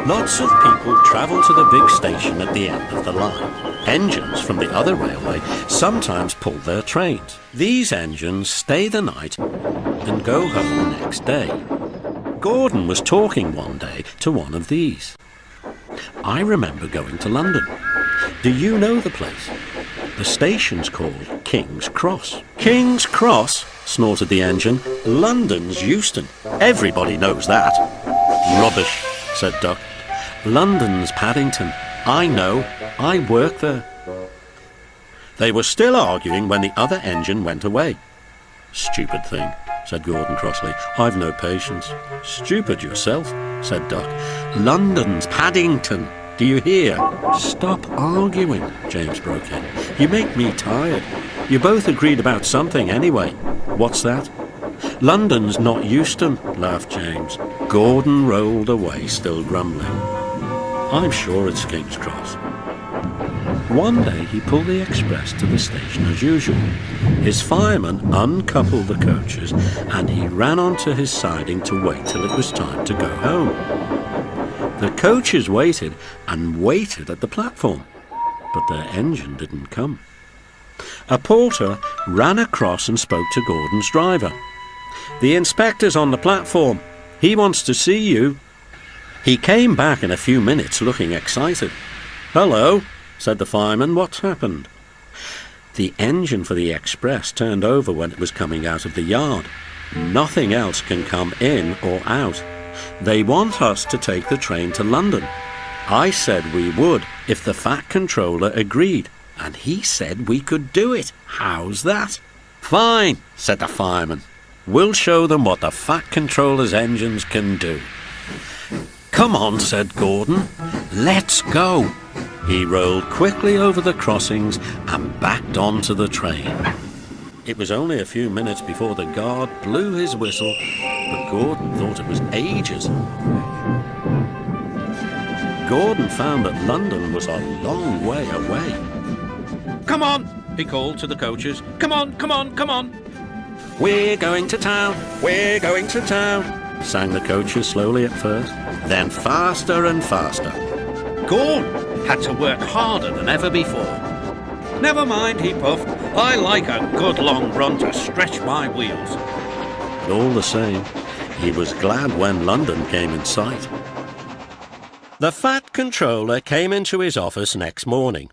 Lots of people travel to the big station at the end of the line. Engines from the other railway sometimes pull their trains. These engines stay the night and go home the next day. Gordon was talking one day to one of these. I remember going to London. Do you know the place? The station's called King's Cross. King's Cross? Snorted the engine. London's Euston. Everybody knows that. Rubbish, said Duck. London's Paddington. I know. I work there. They were still arguing when the other engine went away. Stupid thing, said Gordon crossly. I've no patience. Stupid yourself, said Duck. London's Paddington. Do you hear? Stop arguing, James broke in. You make me tired. You both agreed about something anyway. What's that? London's not Euston, laughed James. Gordon rolled away, still grumbling. I'm sure it's King's Cross. One day he pulled the express to the station as usual. His fireman uncoupled the coaches and he ran onto his siding to wait till it was time to go home. The coaches waited and waited at the platform, but their engine didn't come. A porter ran across and spoke to Gordon's driver. The inspector's on the platform. He wants to see you. He came back in a few minutes looking excited. Hello, said the fireman. What's happened? The engine for the express turned over when it was coming out of the yard. Nothing else can come in or out. They want us to take the train to London. I said we would if the Fat Controller agreed, and he said we could do it. How's that? Fine, said the fireman. We'll show them what the Fat Controller's engines can do. Come on, said Gordon. Let's go. He rolled quickly over the crossings and backed onto the train. It was only a few minutes before the guard blew his whistle, but Gordon thought it was ages. Gordon found that London was a long way away. Come on, he called to the coaches. Come on, come on, come on. We're going to town, we're going to town, sang the coaches slowly at first, then faster and faster. Gordon had to work harder than ever before. Never mind, he puffed. I like a good long run to stretch my wheels. But all the same, he was glad when London came in sight. The Fat Controller came into his office next morning.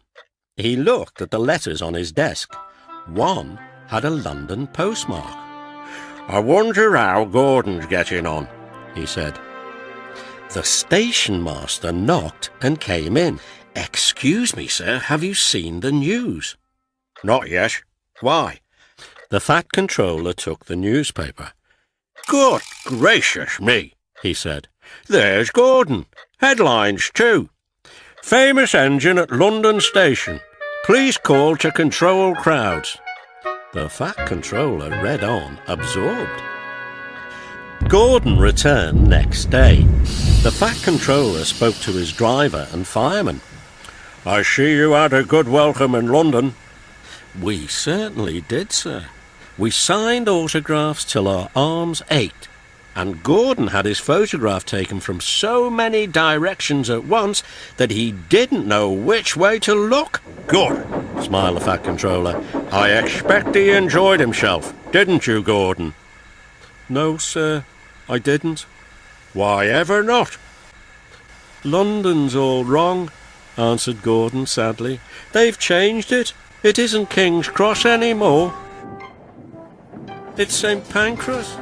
He looked at the letters on his desk. One had a London postmark. I wonder how Gordon's getting on, he said. The station master knocked and came in. Excuse me, sir, have you seen the news? Not yet. Why? The Fat Controller took the newspaper. Good gracious me, he said. There's Gordon. Headlines too. Famous engine at London Station. Please call to control crowds. The Fat Controller read on, absorbed. Gordon returned next day. The Fat Controller spoke to his driver and fireman. I see you had a good welcome in London. We certainly did, sir. We signed autographs till our arms ached, and Gordon had his photograph taken from so many directions at once that he didn't know which way to look. Good, smiled the Fat Controller. I expect he enjoyed himself, didn't you, Gordon? No, sir, I didn't. Why ever not? London's all wrong, answered Gordon sadly. They've changed it. It isn't King's Cross anymore. It's St. Pancras.